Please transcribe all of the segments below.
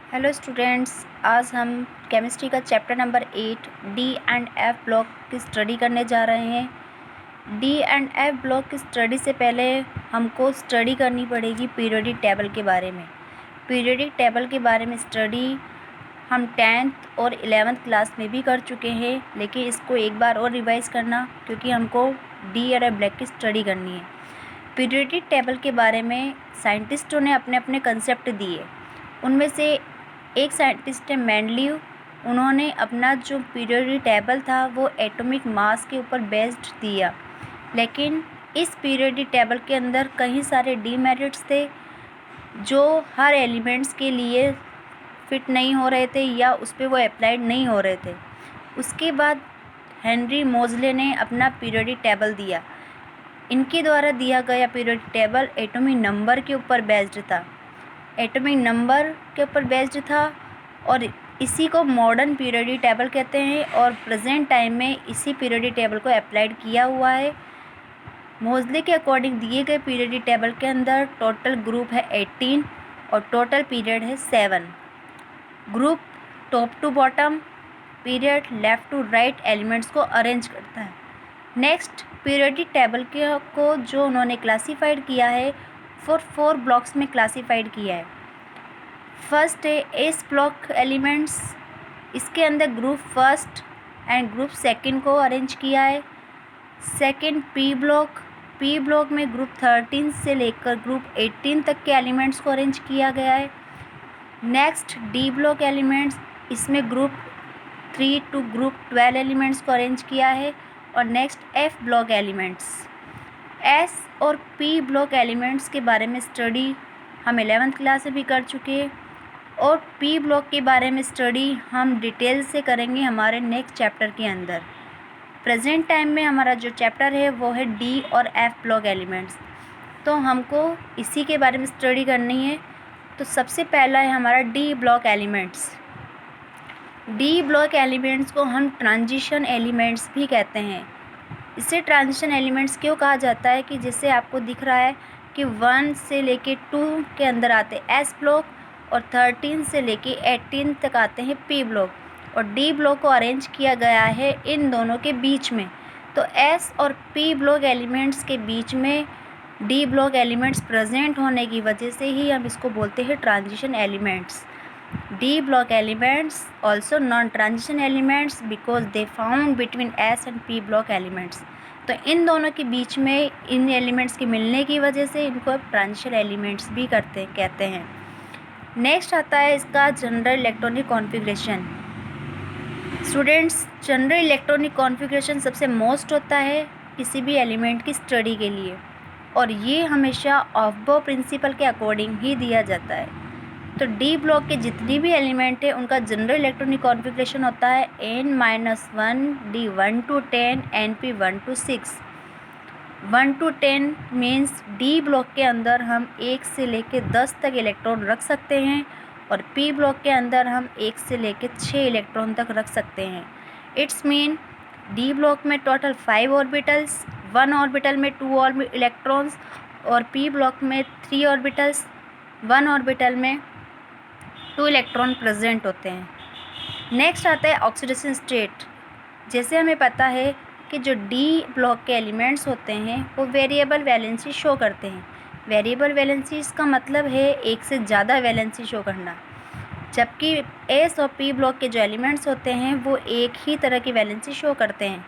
Hello students, आज हम chemistry का chapter number 8 D and F block की स्टडी करने जा रहे हैं। डी एंड एफ ब्लॉक की स्टडी से पहले हमको स्टडी करनी पड़ेगी पीरियोडिक टेबल के बारे में। पीरियोडिक टेबल के बारे में स्टडी हम 10th और 11th क्लास में भी कर चुके हैं, लेकिन इसको एक बार और रिवाइज़ करना क्योंकि हमको डी और एफ ब्लॉक की स्टडी करनी है। पीरियोडिक टेबल के बारे में साइंटिस्टों ने अपने अपने कंसेप्ट दिए। उनमें से एक साइंटिस्ट है मेंडलीव। उन्होंने अपना जो पीरियोडिक टेबल था वो एटॉमिक मास के ऊपर बेस्ड दिया, लेकिन इस पीरियोडिक टेबल के अंदर कई सारे डीमेरिट्स थे जो हर एलिमेंट्स के लिए फिट नहीं हो रहे थे या उस पर वो अप्लाइड नहीं हो रहे थे। उसके बाद हेनरी मोज़ले ने अपना पीरियोडिक टेबल दिया। इनके द्वारा दिया गया पीरियोडिक टेबल एटॉमिक नंबर के ऊपर बेस्ड था। एटॉमिक नंबर के ऊपर बेस्ड था और इसी को मॉडर्न पीरियोडिक टेबल कहते हैं और प्रेजेंट टाइम में इसी पीरियोडिक टेबल को अप्लाइड किया हुआ है। मोज़ले के अकॉर्डिंग दिए गए पीरियोडिक टेबल के अंदर टोटल ग्रुप है 18 और टोटल पीरियड है 7। Group top to bottom, period left to right elements को अरेंज करता है। नेक्स्ट पीरियोडिक टेबल को जो उन्होंने क्लासीफाइड किया है फोर ब्लॉक्स में क्लासीफाइड किया है। फर्स्ट है एस ब्लॉक एलिमेंट्स। इसके अंदर group first and group second को अरेंज किया है। सेकंड पी ब्लॉक में ग्रुप 13 से लेकर ग्रुप 18 तक के एलिमेंट्स को अरेंज किया गया है। नेक्स्ट डी ब्लॉक एलिमेंट्स, इसमें ग्रुप 3 टू ग्रुप 12 एलिमेंट्स को अरेंज किया है। और next F block elements. S और पी ब्लॉक एलिमेंट्स के बारे में स्टडी हम 11th क्लास में भी कर चुके हैं और पी ब्लॉक के बारे में स्टडी हम डिटेल से करेंगे हमारे नेक्स्ट चैप्टर के अंदर। प्रेजेंट टाइम में हमारा जो चैप्टर है वो है डी और एफ ब्लॉक एलिमेंट्स, तो हमको इसी के बारे में स्टडी करनी है। तो सबसे पहला है हमारा D block elements. D block elements को हम ट्रांजिशन एलिमेंट्स भी कहते हैं। इसे ट्रांजिशन एलिमेंट्स क्यों कहा जाता है कि जैसे आपको दिख रहा है कि 1 से लेके 2 के अंदर आते हैं एस ब्लॉक और 13 से लेके 18 तक आते हैं पी ब्लॉक और डी ब्लॉक को अरेंज किया गया है इन दोनों के बीच में। तो एस और पी ब्लॉक एलिमेंट्स के बीच में डी ब्लॉक एलिमेंट्स प्रेजेंट होने की वजह से ही हम इसको बोलते हैं transition elements. D block elements also non-transition elements because they found between S and P block elements। तो इन दोनों के बीच में इन एलिमेंट्स के मिलने की वजह से इनको ट्रांजिशन एलिमेंट्स भी कहते हैं। नेक्स्ट आता है इसका general electronic configuration. Students, general electronic configuration सबसे मोस्ट होता है किसी भी एलिमेंट की स्टडी के लिए और ये हमेशा ऑफ-बो प्रिंसिपल के अकॉर्डिंग ही दिया जाता है। तो डी ब्लॉक के जितनी भी एलिमेंट है उनका जनरल इलेक्ट्रॉनिक कॉन्फ़िगरेशन होता है n-1 D 1 to 10 np 1 to 6। 1 to 10 means D block के अंदर हम 1 से लेके 10 तक इलेक्ट्रॉन रख सकते हैं और पी ब्लॉक के अंदर हम 1 से लेके 6 इलेक्ट्रॉन तक रख सकते हैं। इट्स मीन डी ब्लॉक में टोटल 5 ऑर्बिटल्स, 1 ऑर्बिटल में 2 इलेक्ट्रॉन्स और पी ब्लॉक में 3 ऑर्बिटल्स, 1 ऑर्बिटल में 2 इलेक्ट्रॉन प्रेजेंट होते हैं। नेक्स्ट आता है ऑक्सीडेशन स्टेट। जैसे हमें पता है कि जो डी ब्लॉक के एलिमेंट्स होते हैं वो वेरिएबल वैलेंसी शो करते हैं। वेरिएबल वैलेंसी इसका मतलब है एक से ज़्यादा वैलेंसी शो करना, जबकि एस और पी ब्लॉक के जो एलिमेंट्स होते हैं वो एक ही तरह की वैलेंसी शो करते हैं।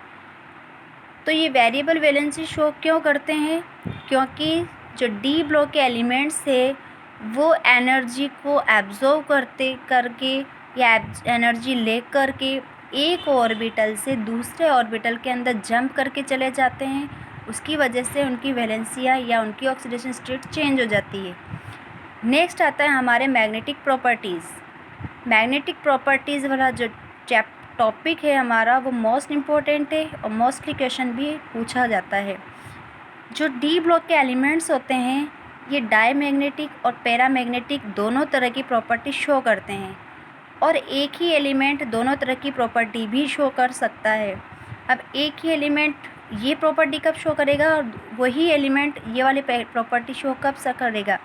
तो ये वेरिएबल वैलेंसी शो क्यों करते हैं? क्योंकि जो डी ब्लॉक के एलिमेंट्स है वो एनर्जी को एब्जॉर्व करके या एनर्जी ले करके एक ऑर्बिटल से दूसरे ऑर्बिटल के अंदर जंप करके चले जाते हैं। उसकी वजह से उनकी वैलेंसियाँ या उनकी ऑक्सीडेशन स्टेट चेंज हो जाती है। नेक्स्ट आता है हमारे मैग्नेटिक प्रॉपर्टीज़। मैग्नेटिक प्रॉपर्टीज़ वाला जो टॉपिक है हमारा वो मोस्ट इम्पोर्टेंट है और मोस्टली क्वेश्चन भी पूछा जाता है। जो डी ब्लॉक के एलिमेंट्स होते हैं ये डायमैग्नेटिक और पैरामैग्नेटिक दोनों तरह की प्रॉपर्टी शो करते हैं और एक ही एलिमेंट दोनों तरह की प्रॉपर्टी भी शो कर सकता है। अब एक ही एलिमेंट ये प्रॉपर्टी कब शो करेगा और वही एलिमेंट ये वाली प्रॉपर्टी शो कब करेगा?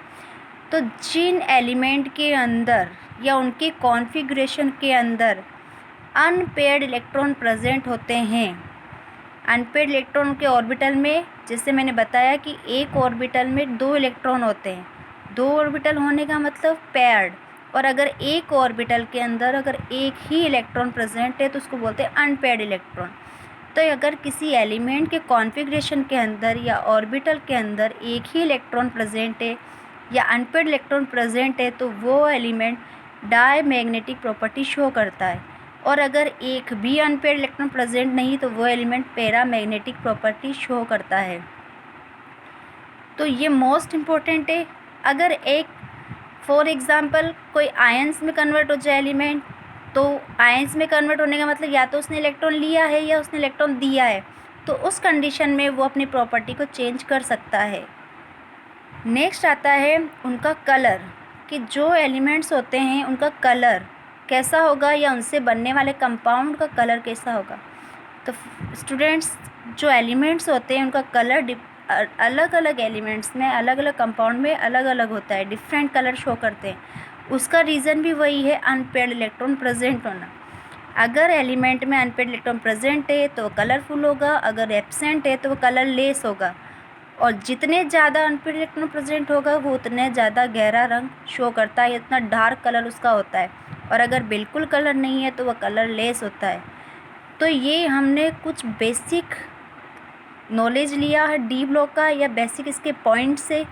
तो जिन एलिमेंट के अंदर या उनके कॉन्फ़िगरेशन के अंदर अनपेयर्ड इलेक्ट्रॉन प्रेजेंट होते हैं। अनपेयर्ड इलेक्ट्रॉन के ऑर्बिटल में, जैसे मैंने बताया कि एक ऑर्बिटल में 2 इलेक्ट्रॉन होते हैं। 2 ऑर्बिटल होने का मतलब पेयर्ड। और अगर एक ऑर्बिटल के अंदर अगर एक ही इलेक्ट्रॉन प्रेजेंट है तो उसको बोलते हैं अनपेयर्ड इलेक्ट्रॉन। तो अगर किसी एलिमेंट के कॉन्फ़िगरेशन के अंदर या ऑर्बिटल के अंदर एक ही इलेक्ट्रॉन प्रेजेंट है या अनपेयर्ड इलेक्ट्रॉन प्रेजेंट है तो वो एलिमेंट डायमैग्नेटिक प्रॉपर्टी शो करता है। और अगर एक भी अनपेयर्ड इलेक्ट्रॉन प्रेजेंट नहीं तो वो एलिमेंट पैरामैग्नेटिक प्रॉपर्टी शो करता है। तो ये मोस्ट इम्पोर्टेंट है। अगर एक फॉर एग्ज़ाम्पल कोई आयंस में कन्वर्ट हो जाए एलिमेंट, तो आयंस में कन्वर्ट होने का मतलब या तो उसने इलेक्ट्रॉन लिया है या उसने इलेक्ट्रॉन दिया है, तो उस कंडीशन में वो अपनी प्रॉपर्टी को चेंज कर सकता है। नेक्स्ट आता है उनका कलर, कि जो एलिमेंट्स होते हैं उनका कलर कैसा होगा या उनसे बनने वाले कंपाउंड का कलर कैसा होगा। तो स्टूडेंट्स, जो एलिमेंट्स होते हैं उनका कलर अलग अलग एलिमेंट्स में, अलग अलग कंपाउंड में अलग अलग होता है, डिफरेंट कलर शो करते हैं। उसका रीज़न भी वही है, अनपेयर्ड इलेक्ट्रॉन प्रेजेंट होना। अगर एलिमेंट में अनपेयर्ड इलेक्ट्रॉन प्रेजेंट है तो कलरफुल होगा, अगर एब्सेंट है तो वो कलरलेस होगा। और जितने ज़्यादा अनपेयर्ड इलेक्ट्रॉन प्रेजेंट होगा वो उतने ज़्यादा गहरा रंग शो करता है, इतना डार्क कलर उसका होता है। और अगर बिल्कुल कलर नहीं है तो वह कलरलेस होता है। तो ये हमने कुछ बेसिक नॉलेज लिया है डी ब्लॉक का, या बेसिक इसके पॉइंट से।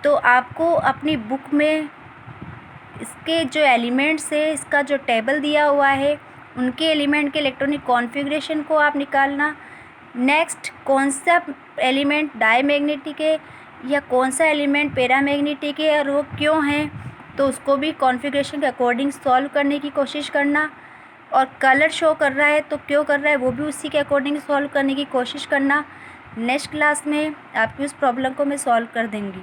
तो आपको अपनी बुक में इसके जो एलिमेंट्स है, इसका जो टेबल दिया हुआ है, उनके एलिमेंट के इलेक्ट्रॉनिक कॉन्फ़िगरेशन को आप निकालना। नेक्स्ट, कौन सा एलिमेंट डायमैग्नेटिक है या कौन सा एलिमेंट पैरामैग्नेटिक है और वो क्यों है, तो उसको भी कॉन्फ़िगरेशन के अकॉर्डिंग सॉल्व करने की कोशिश करना। और कलर शो कर रहा है तो क्यों कर रहा है वो भी उसी के अकॉर्डिंग सॉल्व करने की कोशिश करना। नेक्स्ट क्लास में आपकी उस प्रॉब्लम को मैं सॉल्व कर दूँगी।